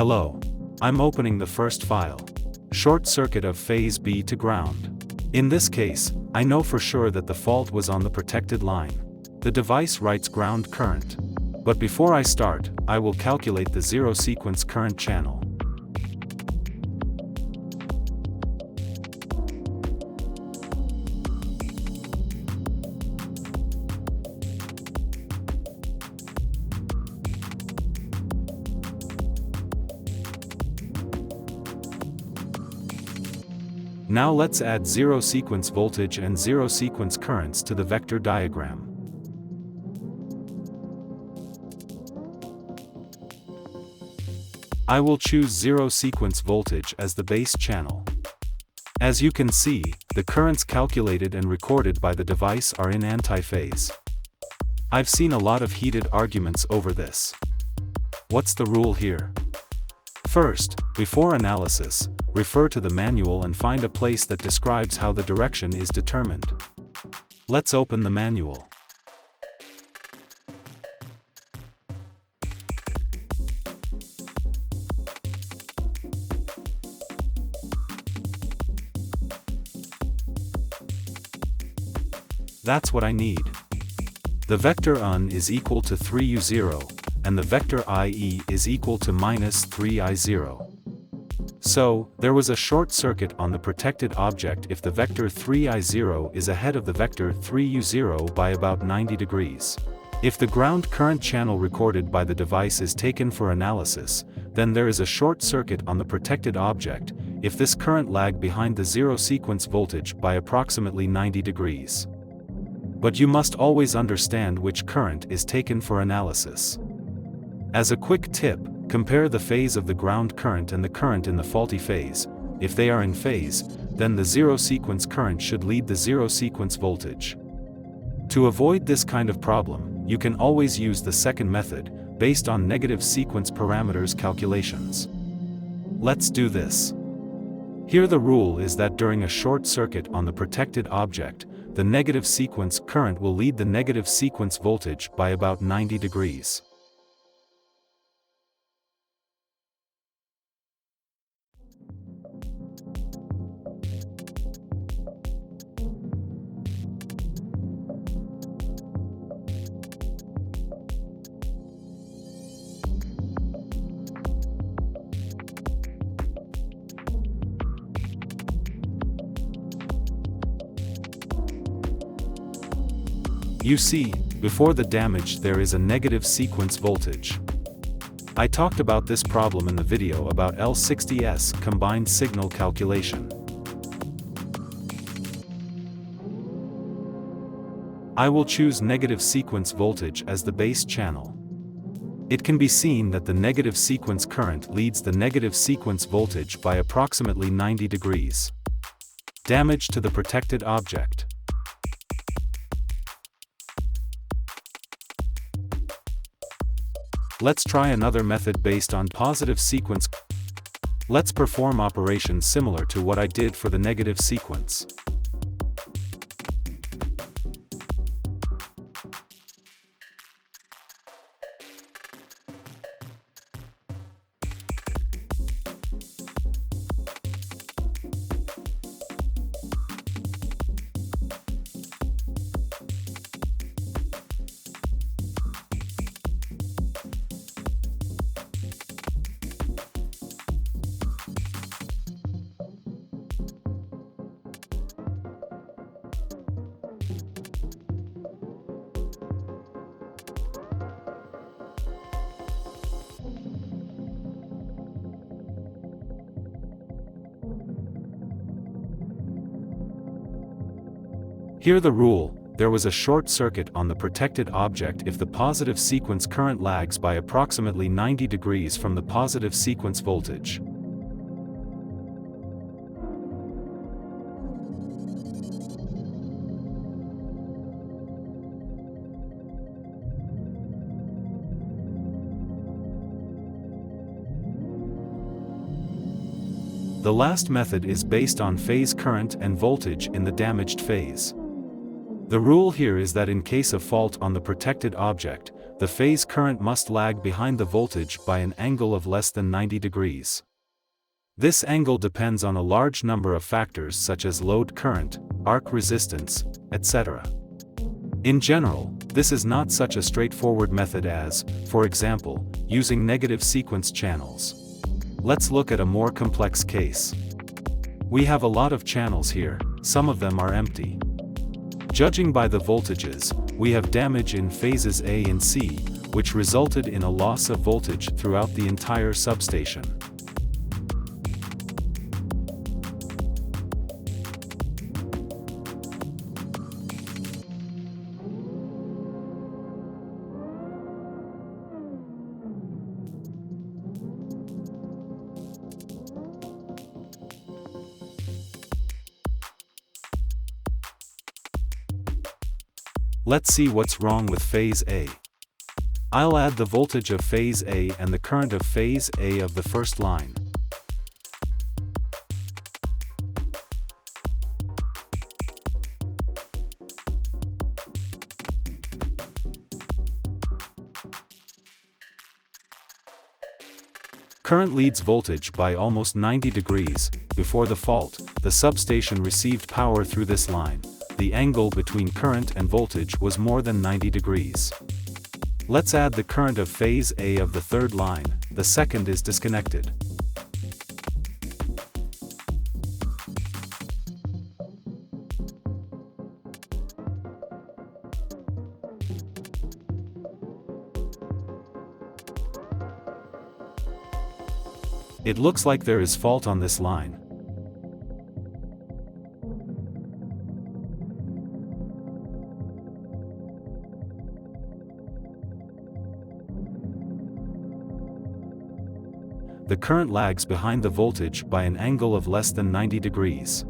Hello. I'm opening the first file. Short circuit of phase B to ground. In this case, I know for sure that the fault was on the protected line. The device writes ground current. But before I start, I will calculate the zero sequence current channel. Now let's add zero sequence voltage and zero sequence currents to the vector diagram. I will choose zero sequence voltage as the base channel. As you can see, the currents calculated and recorded by the device are in antiphase. I've seen a lot of heated arguments over this. What's the rule here? First, before analysis, refer to the manual and find a place that describes how the direction is determined. Let's open the manual. That's what I need. The vector UN is equal to 3U0, and the vector IE is equal to minus 3I0. So, there was a short circuit on the protected object if the vector 3I0 is ahead of the vector 3U0 by about 90 degrees. If the ground current channel recorded by the device is taken for analysis, then there is a short circuit on the protected object if this current lagged behind the zero sequence voltage by approximately 90 degrees. But you must always understand which current is taken for analysis. As a quick tip, compare the phase of the ground current and the current in the faulty phase. If they are in phase, then the zero sequence current should lead the zero sequence voltage. To avoid this kind of problem, you can always use the second method, based on negative sequence parameters calculations. Let's do this. Here the rule is that during a short circuit on the protected object, the negative sequence current will lead the negative sequence voltage by about 90 degrees. You see, before the damage there is a negative sequence voltage. I talked about this problem in the video about L60S combined signal calculation. I will choose negative sequence voltage as the base channel. It can be seen that the negative sequence current leads the negative sequence voltage by approximately 90 degrees. Damage to the protected object. Let's try another method based on positive sequence. Let's perform operations similar to what I did for the negative sequence. Here the rule, there was a short circuit on the protected object if the positive sequence current lags by approximately 90 degrees from the positive sequence voltage. The last method is based on phase current and voltage in the damaged phase. The rule here is that in case of fault on the protected object, the phase current must lag behind the voltage by an angle of less than 90 degrees. This angle depends on a large number of factors such as load current, arc resistance, etc. In general, this is not such a straightforward method as, for example, using negative sequence channels. Let's look at a more complex case. We have a lot of channels here, some of them are empty. Judging by the voltages, we have damage in phases A and C, which resulted in a loss of voltage throughout the entire substation. Let's see what's wrong with phase A. I'll add the voltage of phase A and the current of phase A of the first line. Current leads voltage by almost 90 degrees. Before the fault, the substation received power through this line. The angle between current and voltage was more than 90 degrees. Let's add the current of phase A of the third line, the second is disconnected. It looks like there is fault on this line. The current lags behind the voltage by an angle of less than 90 degrees.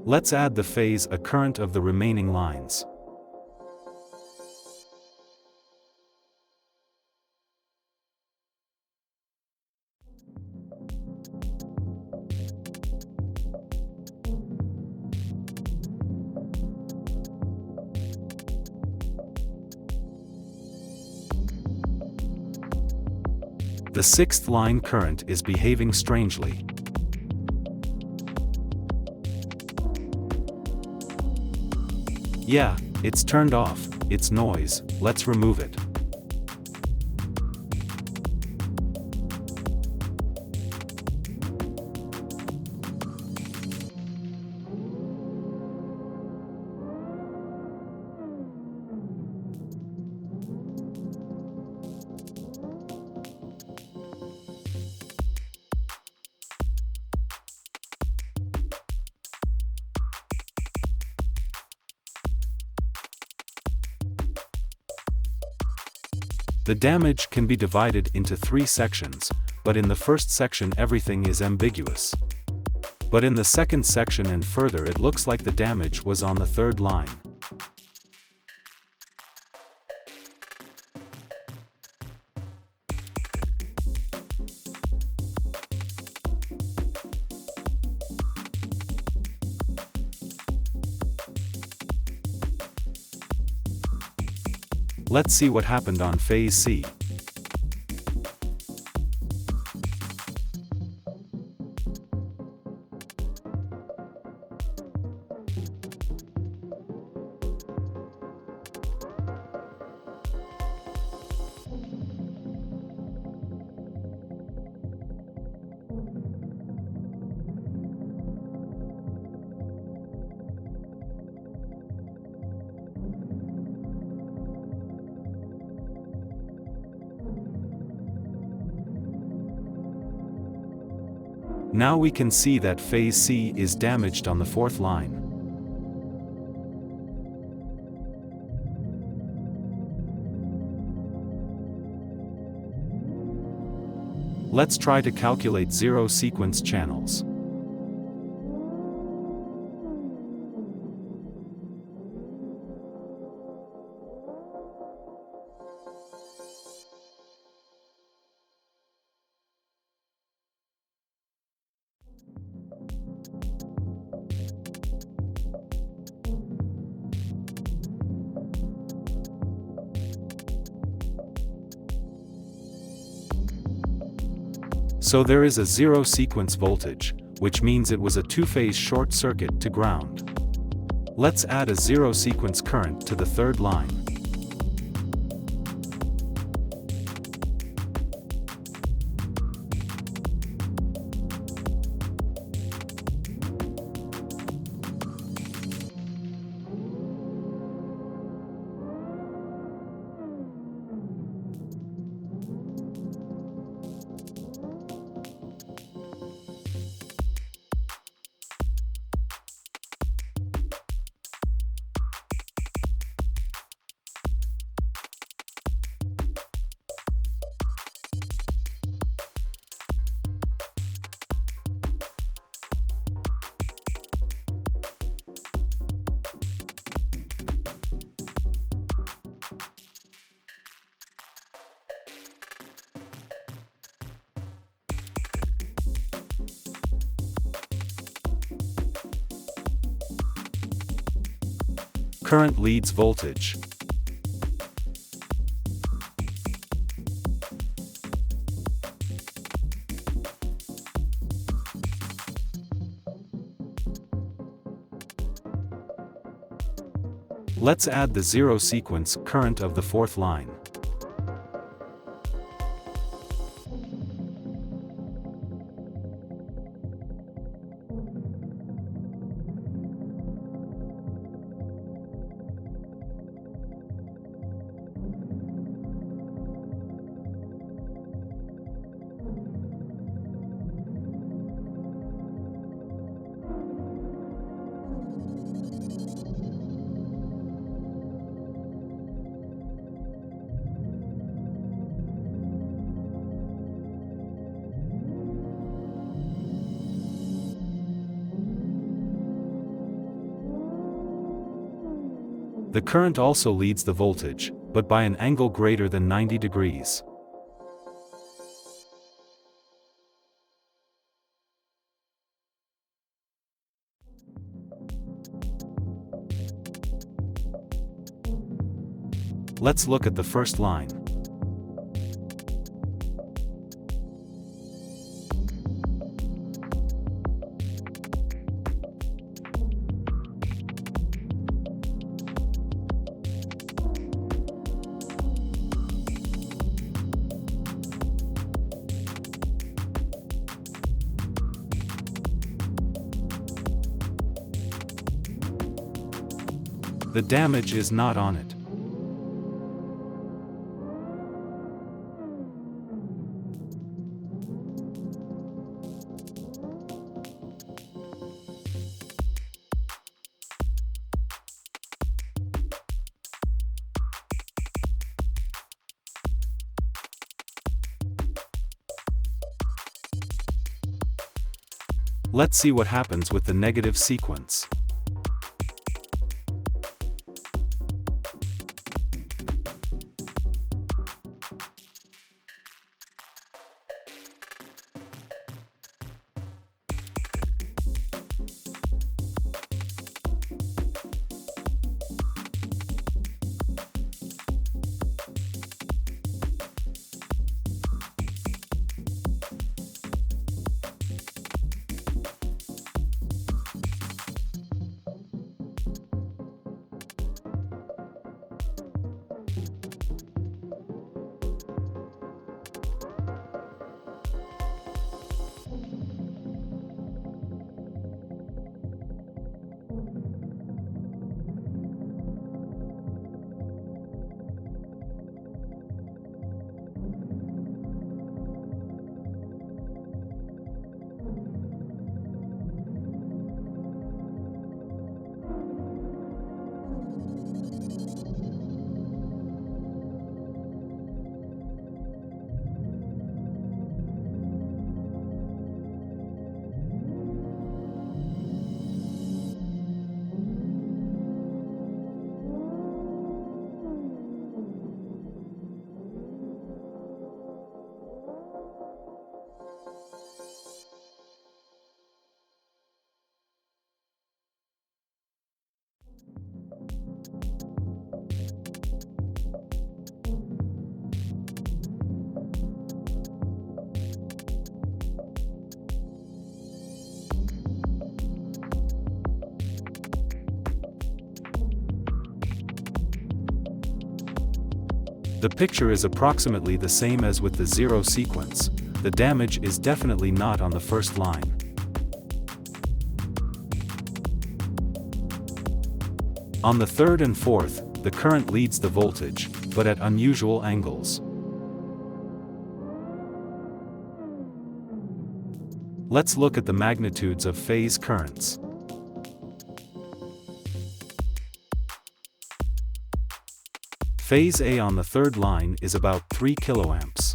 Let's add the phase A current of the remaining lines. The sixth line current is behaving strangely. Yeah, it's turned off, it's noise, let's remove it. The damage can be divided into 3 sections, but in the first section everything is ambiguous. But in the second section and further it looks like the damage was on the third line. Let's see what happened on phase C. Now we can see that phase C is damaged on the fourth line. Let's try to calculate zero sequence channels. So there is a zero sequence voltage, which means it was a two-phase short circuit to ground. Let's add a zero sequence current to the third line. Current leads voltage. Let's add the zero sequence current of the fourth line. The current also leads the voltage, but by an angle greater than 90 degrees. Let's look at the first line. The damage is not on it. Let's see what happens with the negative sequence. The picture is approximately the same as with the zero sequence. The damage is definitely not on the first line. On the third and fourth, the current leads the voltage, but at unusual angles. Let's look at the magnitudes of phase currents. Phase A on the third line is about 3 kiloamps.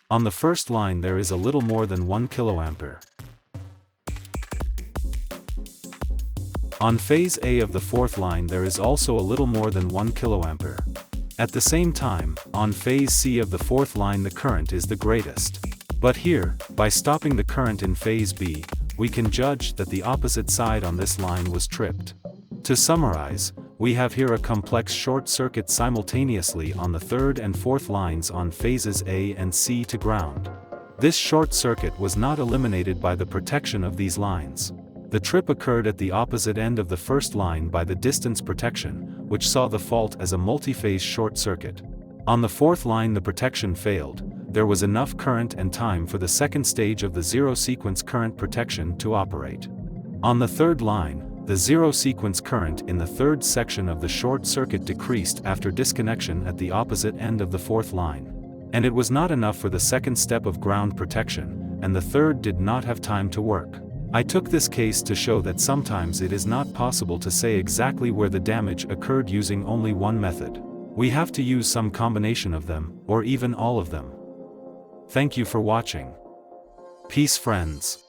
On the first line there is a little more than 1 kiloampere. On phase A of the fourth line there is also a little more than 1 kiloampere. At the same time, on phase C of the fourth line the current is the greatest. But here, by stopping the current in phase B, we can judge that the opposite side on this line was tripped. To summarize, we have here a complex short circuit simultaneously on the third and fourth lines on phases A and C to ground. This short circuit was not eliminated by the protection of these lines. The trip occurred at the opposite end of the first line by the distance protection, which saw the fault as a multi-phase short circuit. On the fourth line the protection failed. There was enough current and time for the second stage of the zero sequence current protection to operate. On the third line, the zero sequence current in the third section of the short circuit decreased after disconnection at the opposite end of the fourth line. And it was not enough for the second step of ground protection, and the third did not have time to work. I took this case to show that sometimes it is not possible to say exactly where the damage occurred using only one method. We have to use some combination of them, or even all of them. Thank you for watching. Peace, friends.